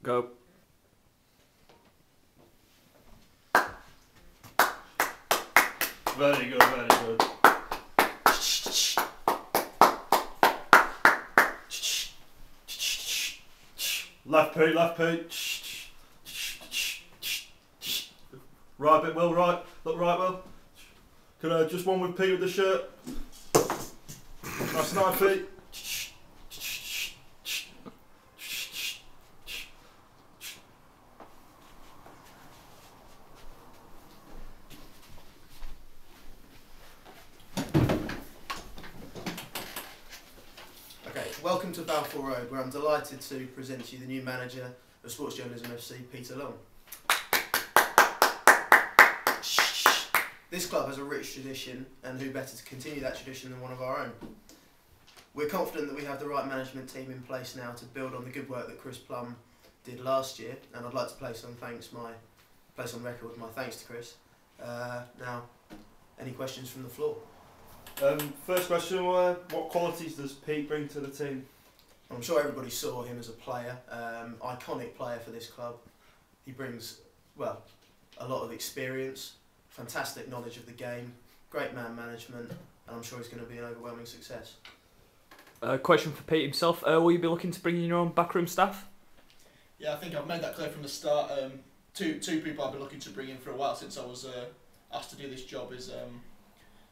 Go. Very good, very good. Left Pete, left Pete. Right bit, Will, right. Look right, Will. Can I just one with Pete with the shirt? That's nice, Pete. Welcome to Balfour Road, where I'm delighted to present to you the new manager of Sports Journalism FC, Peter Long. This club has a rich tradition, and who better to continue that tradition than one of our own? We're confident that we have the right management team in place now to build on the good work that Chris Plum did last year, and I'd like to place on record my thanks to Chris. Now, any questions from the floor? First question, what qualities does Pete bring to the team? I'm sure everybody saw him as a player, iconic player for this club. He brings, well, a lot of experience, fantastic knowledge of the game, great man management, and I'm sure he's going to be an overwhelming success. Question for Pete himself. Will you be looking to bring in your own backroom staff? Yeah, I think I've made that clear from the start. Two people I've been looking to bring in for a while since I was asked to do this job is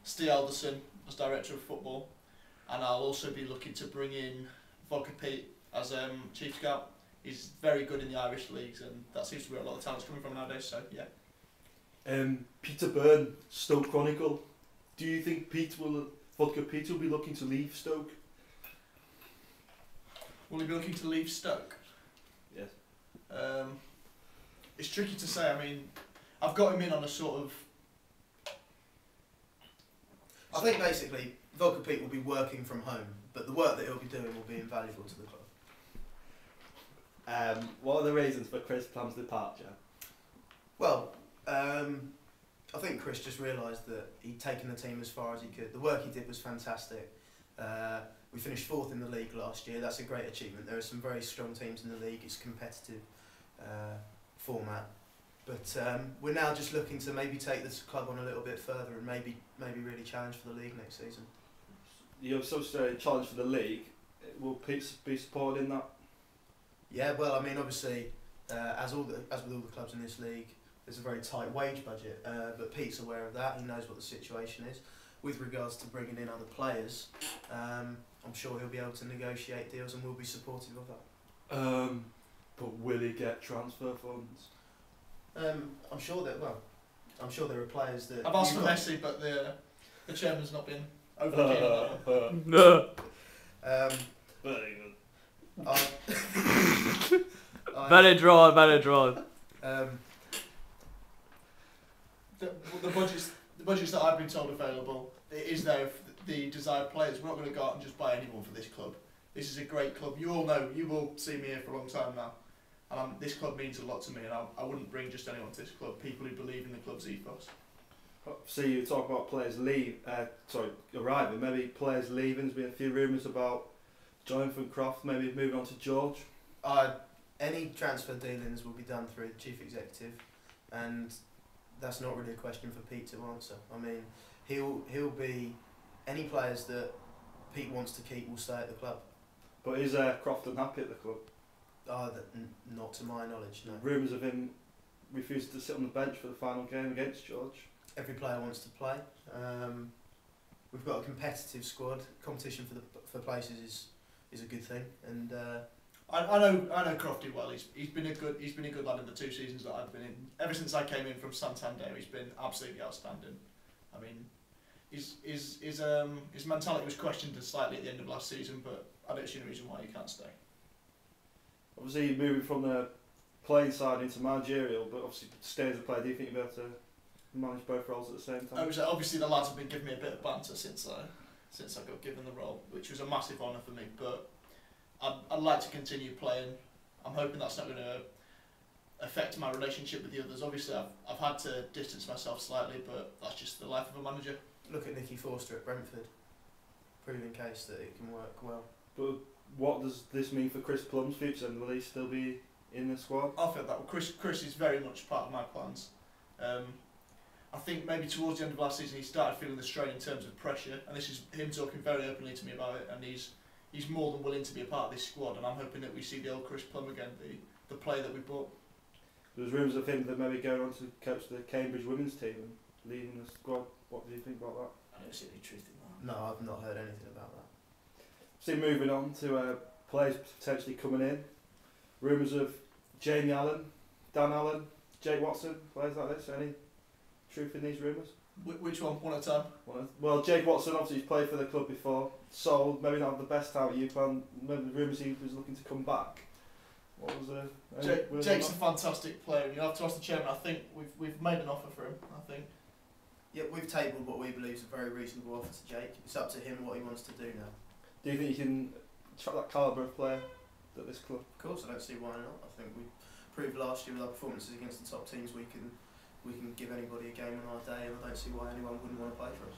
Steve Alderson as Director of Football, and I'll also be looking to bring in Vodka Pete as Chief Scout. He's very good in the Irish leagues, and that seems to be where a lot of talent's coming from nowadays, so yeah. Peter Byrne, Stoke Chronicle. Do you think Vodka Pete will be looking to leave Stoke? Will he be looking to leave Stoke? Yes. It's tricky to say. I mean, I've got him in on a sort of... I think basically Vodka Pete will be working from home, but the work that he'll be doing will be invaluable to the club. What are the reasons for Chris Plum's departure? Well, I think Chris just realised that he'd taken the team as far as he could. The work he did was fantastic. We finished 4th in the league last year. That's a great achievement. There are some very strong teams in the league. It's a competitive format. But we're now just looking to maybe take this club on a little bit further and maybe really challenge for the league next season. You're supposed to challenge for the league. Will Pete be supported in that? Yeah, well, I mean, obviously, as with all the clubs in this league, there's a very tight wage budget. But Pete's aware of that. He knows what the situation is. With regards to bringing in other players, I'm sure he'll be able to negotiate deals, and we'll be supportive of that. But will he get transfer funds? I'm sure there are players that... I've asked for Messi, but the chairman's not been overly keen on that one. No. Very good. Very drawn, very drawn. The budgets that I've been told available, it is there for the desired players. We're not going to go out and just buy anyone for this club. This is a great club. You all know, you will see me here for a long time now. And this club means a lot to me, and I wouldn't bring just anyone to this club. People who believe in the club's ethos. See, you talk about players arriving. Maybe players leaving. There's been a few rumours about Jonathan Croft maybe moving on to George. Any transfer dealings will be done through the chief executive, and that's not really a question for Pete to answer. I mean, he'll be any players that Pete wants to keep will stay at the club. But is Croft unhappy at the club? Not to my knowledge, no. Rumours of him refusing to sit on the bench for the final game against George. Every player wants to play. We've got a competitive squad. Competition for places is a good thing, and I know Crofty well. He's been a good lad in the 2 seasons that I've been in. Ever since I came in from Santander, he's been absolutely outstanding. I mean, his mentality was questioned slightly at the end of last season, but I don't see any reason why he can't stay. Obviously, moving from the playing side into managerial, but obviously staying as a player, do you think you'll be able to manage both roles at the same time? Obviously, the lads have been giving me a bit of banter since I got given the role, which was a massive honour for me. But I'd like to continue playing. I'm hoping that's not going to affect my relationship with the others. Obviously, I've had to distance myself slightly, but that's just the life of a manager. Look at Nicky Forster at Brentford, proving case that it can work well. But what does this mean for Chris Plum's future? And will he still be in the squad? I feel that Chris is very much part of my plans. I think maybe towards the end of last season he started feeling the strain in terms of pressure, and this is him talking very openly to me about it, and he's more than willing to be a part of this squad, and I'm hoping that we see the old Chris Plum again, the player that we bought. There was rumours of him that maybe going on to coach the Cambridge women's team and leading the squad. What do you think about that? I don't see any truth in that. No, I've not heard anything about that. See, moving on to players potentially coming in. Rumours of Jamie Allen, Dan Allen, Jake Watson, players like this. Any truth in these rumours? Which one? One at a time? Well, Jake Watson obviously he's played for the club before. Sold, maybe not the best time at youth plan. Maybe the rumours he was looking to come back. What was Jake's a fantastic player. You have to ask the chairman. I think we've made an offer for him. I think. Yeah, we've tabled what we believe is a very reasonable offer to Jake. It's up to him what he wants to do now. Do you think you can attract that calibre of player at this club? Of course, I don't see why not. I think we proved last year with our performances against the top teams we can give anybody a game on our day, and I don't see why anyone wouldn't want to play for us.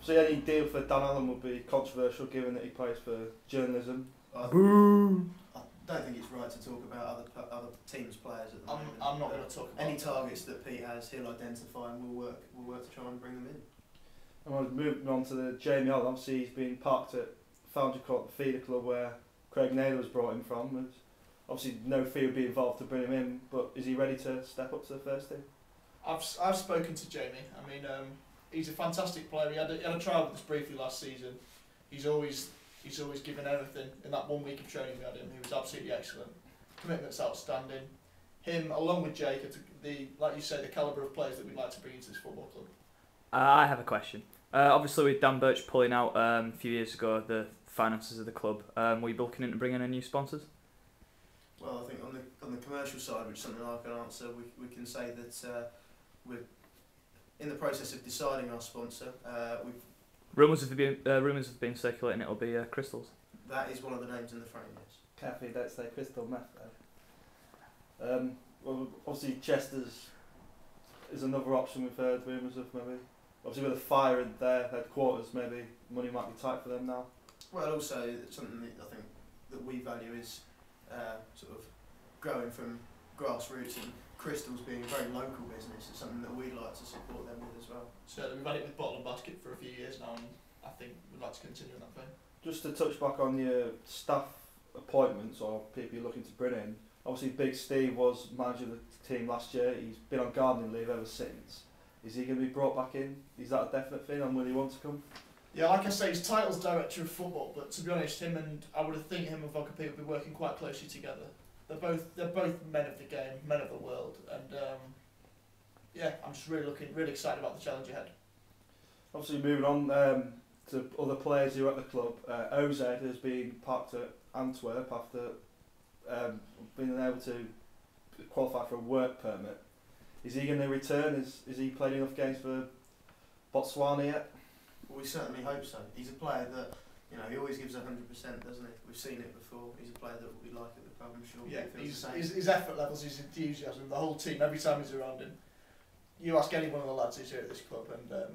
So any deal for Dan Allen would be controversial given that he plays for journalism. Boo! I don't think it's right to talk about other teams' players at the moment. I'm not going to talk about any targets that Pete has. He'll identify, and we'll work to try and bring them in. And we're moving on to the Jamie Allen. Obviously, he's been parked at Foundry Court, the feeder club where Craig Naylor was brought him from. There's obviously no fee would be involved to bring him in, but is he ready to step up to the first team? I've spoken to Jamie. I mean, he's a fantastic player. He had a trial with us briefly last season. He's always given everything. In that 1 week of training we had him, he was absolutely excellent. Commitment's outstanding. Him, along with Jake, are like you say, the calibre of players that we'd like to bring into this football club. I have a question. Obviously, with Dan Birch pulling out a few years ago, the finances of the club, were you looking into bringing in new sponsors? Well, I think on the commercial side, which is something I can answer, we can say that we're in the process of deciding our sponsor. Rumours have been circulating it'll be Crystals. That is one of the names in the frame, yes. Carefully, don't say crystal meth though. Well, obviously Chester's is another option we've heard rumours of maybe. Obviously with a fire in their headquarters, maybe money might be tight for them now. Well, also something that I think that we value is sort of growing from grassroots, and Crystals being a very local business is something that we'd like to support them with as well. Certainly, we've had it with Bottle and Basket for a few years now, and I think we'd like to continue in that vein. Just to touch back on your staff appointments or people you're looking to bring in, obviously Big Steve was manager of the team last year. He's been on gardening leave ever since. Is he going to be brought back in? Is that a definite thing, and will he want to come? Yeah, like I say, his title's director of football, but to be honest, I would think him and Vodka Pete would be working quite closely together. They're both men of the game, men of the world, and yeah, I'm just really excited about the challenge ahead. Obviously, moving on to other players who are at the club, OZ has been parked at Antwerp after being able to qualify for a work permit. Is he going to return? Is he played enough games for Botswana yet? Well, we certainly hope so. He's a player that, he always gives 100%, doesn't he? We've seen it before. He's a player that we like at the club, I'm sure. Yeah, his effort levels, his enthusiasm, the whole team, every time he's around him. You ask any one of the lads who's here at this club and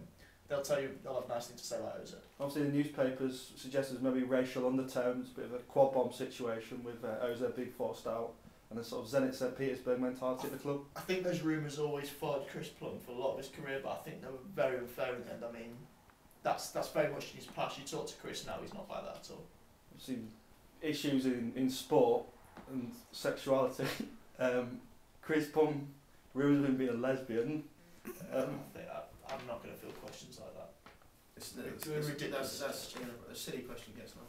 they'll tell you, they'll have nice things to say about OZ. Obviously the newspapers suggest there's maybe racial undertones, a bit of a quad bomb situation with OZ being forced out and a sort of Zenit St Petersburg mentality at the club. I think those rumours always followed Chris Plum for a lot of his career, but I think they were very unfair in the end. I mean, that's very much in his past. You talk to Chris now, he's not like that at all. Obviously issues in sport and sexuality. Chris Plum, rumours of him being a lesbian. I'm not going to field questions like that. It's ridiculous. That's a silly question gets no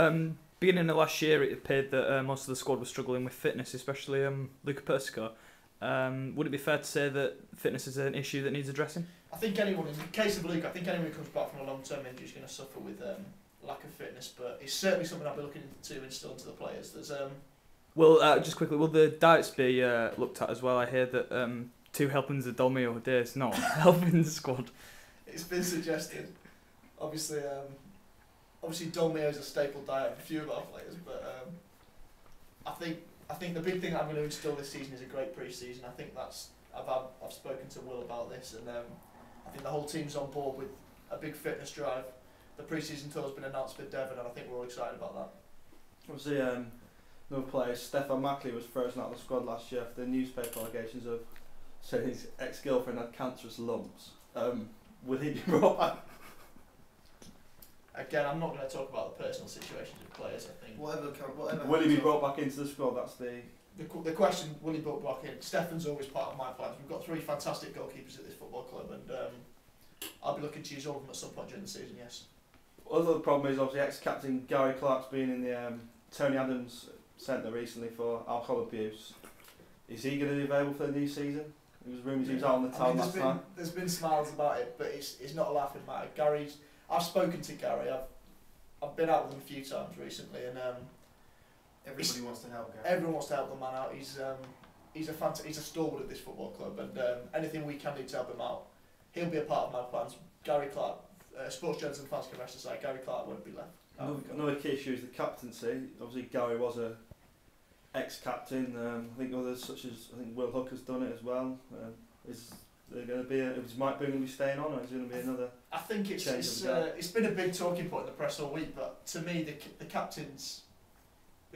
answer. Beginning of last year, it appeared that most of the squad was struggling with fitness, especially Luca Persico. Would it be fair to say that fitness is an issue that needs addressing? I think in the case of Luca, I think anyone who comes back from a long-term injury is going to suffer with lack of fitness, but it's certainly something I'll be looking to instill into the players. There's Well, just quickly, will the diets be looked at as well? I hear that 2 helpings of Dolmio a day is not helping the squad. It's been suggested. Obviously Dolmio is a staple diet for a few of our players, but I think the big thing I'm going to instill this season is a great pre-season. I think I've spoken to Will about this, and I think the whole team's on board with a big fitness drive. The pre-season tour has been announced with Devon, and I think we're all excited about that. Obviously, Another player, Stefan Mackley, was frozen out of the squad last year after newspaper allegations of saying his ex-girlfriend had cancerous lumps. Will he be brought back? Again, I'm not going to talk about the personal situations of players. I think Whatever Will he be happens brought back into the squad? That's the... the question: will he be brought back in? Stefan's always part of my plans. We've got 3 fantastic goalkeepers at this football club, and I'll be looking to use all of them at some point during the season. Yes. Other problem is obviously ex-captain Gary Clark's been in the Tony Adams Centre recently for alcohol abuse. Is he going to be available for the new season? There was rumours he was out on the town last time. There's been smiles about it, but it's not a laughing matter. I've spoken to Gary. I've been out with him a few times recently, and everybody wants to help Gary. everyone wants to help the man out. He's a stalwart at this football club, and anything we can do to help him out, he'll be a part of my plans. Gary Clark, sports journalists and fans can rest aside. Gary Clark won't be left. Another key issue is the captaincy. Obviously, Gary was a ex-captain. I think others such as Will Hooker's done it as well. Is there going to be is Mike Boone going to be staying on, or is there going to be another? I think it's been a big talking point in the press all week, but to me the captain's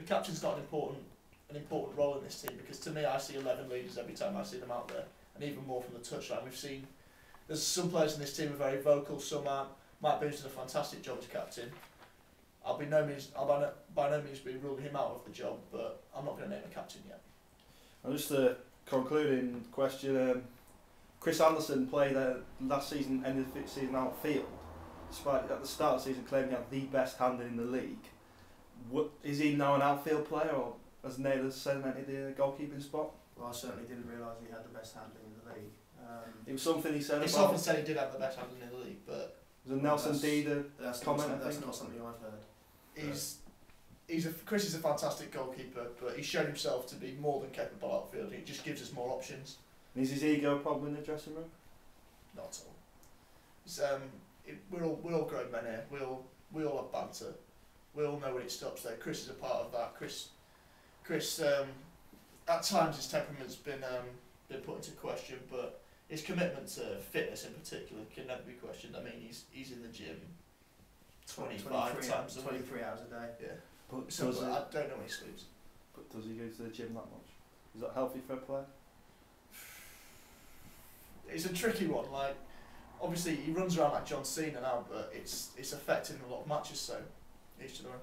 got an important role in this team, because to me I see 11 leaders every time I see them out there, and even more from the touchline. We've seen there's some players in this team are very vocal, some aren't. Mike Boone's done a fantastic job as captain. I'll by no means be ruling him out of the job, but I'm not going to name a captain yet. And just a concluding question, Chris Anderson played last season, ended the season outfield, despite at the start of the season claiming he had the best handling in the league. Is he now an outfield player, or has Naylor cemented the goalkeeping spot? Well, I certainly didn't realise he had the best handling in the league. It was something he said It's about... often said he did have the best handling in the league, but... Was a Nelson Deeder comment? That's not something I've heard. Chris is a fantastic goalkeeper, but he's shown himself to be more than capable outfield. He just gives us more options. And is his ego a problem in the dressing room? Not at all. It's, we're all grown men here. We all have banter. We all know when it stops there. Chris is a part of that. Chris at times his temperament's been put into question, but his commitment to fitness in particular can never be questioned. I mean, he's in the gym 25 times a week. 23 hours a day. Yeah. But So I don't know when he sleeps. But does he go to the gym that much? Is that healthy for a player? It's a tricky one. Like, obviously he runs around like John Cena now, but it's affecting a lot of matches. So each to their own.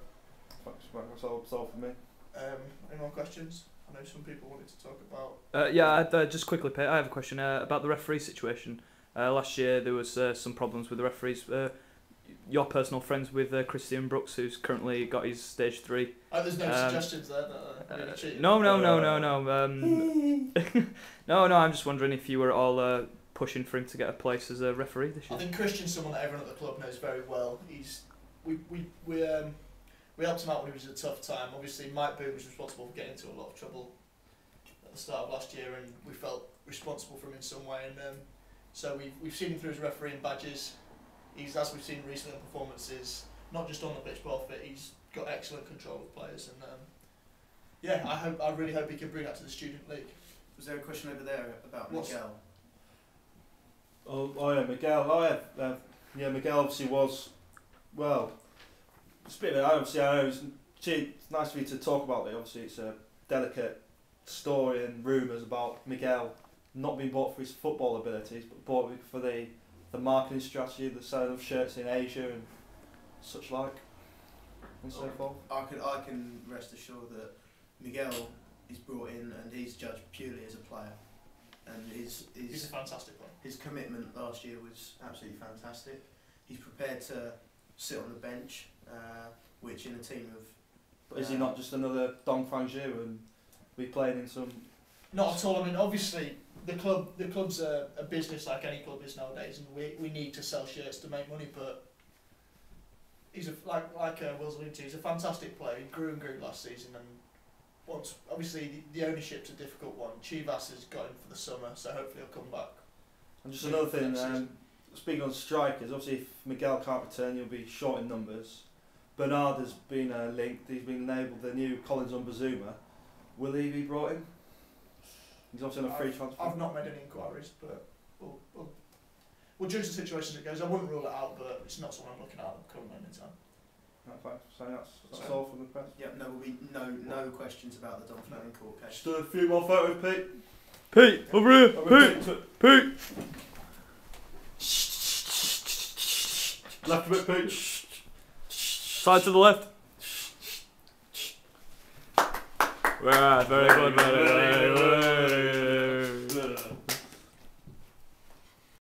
That's all for me. Any more questions? I know some people wanted to talk about. Yeah, just quickly, Pete, I have a question about the referee situation. Last year there was some problems with the referees. You're personal friends with Christian Brooks, who's currently got his stage 3. Oh, there's no suggestions there that really cheating. No. No. I'm just wondering if you were all pushing for him to get a place as a referee this I year. think Christian's someone that everyone at the club knows very well. We helped him out when he was at a tough time. Obviously, Mike Boone was responsible for getting into a lot of trouble at the start of last year, and we felt responsible for him in some way. And so we've seen him through his refereeing badges. As we've seen recently in performances, not just on the pitch but off it, he's got excellent control of players. And I really hope he can bring that to the student league. Was there a question over there about Miguel? Oh yeah, Miguel. Miguel obviously was, well, it's a bit of obviously I know it's nice for you to talk about it. Obviously it's a delicate story and rumours about Miguel not being bought for his football abilities, but bought for the marketing strategy, the selling of shirts in Asia and such like, and so forth. I can rest assured that Miguel is brought in and he's judged purely as a player, and He's a fantastic player. His commitment last year was absolutely fantastic. He's prepared to sit on the bench, which in a team of... But is he not just another Dong Fangzhou and be playing in some... Not at all. I mean, obviously, the club's a business like any club is nowadays, and we need to sell shirts to make money. But he's like Will's alluded to, he's a fantastic player. He grew and grew last season, and once obviously the ownership's a difficult one. Chivas has got him for the summer, so hopefully he'll come back. And just another thing, speaking on strikers, obviously if Miguel can't return, you'll be short in numbers. Bernard has been linked. He's been labelled the new Collins Mbazuma. Will he be brought in? He's obviously on a free transfer. I've not made any inquiries, but we'll judge the situation as it goes. I wouldn't rule it out, but it's not something I'm looking at at the current moment in time. So that's all from the press. Yep, no, will be no questions about the Don Fleming court case. Just a few more photos, Pete. Pete, over here. Pete. Left a bit, Pete. Side to the left. Right, very good, very good.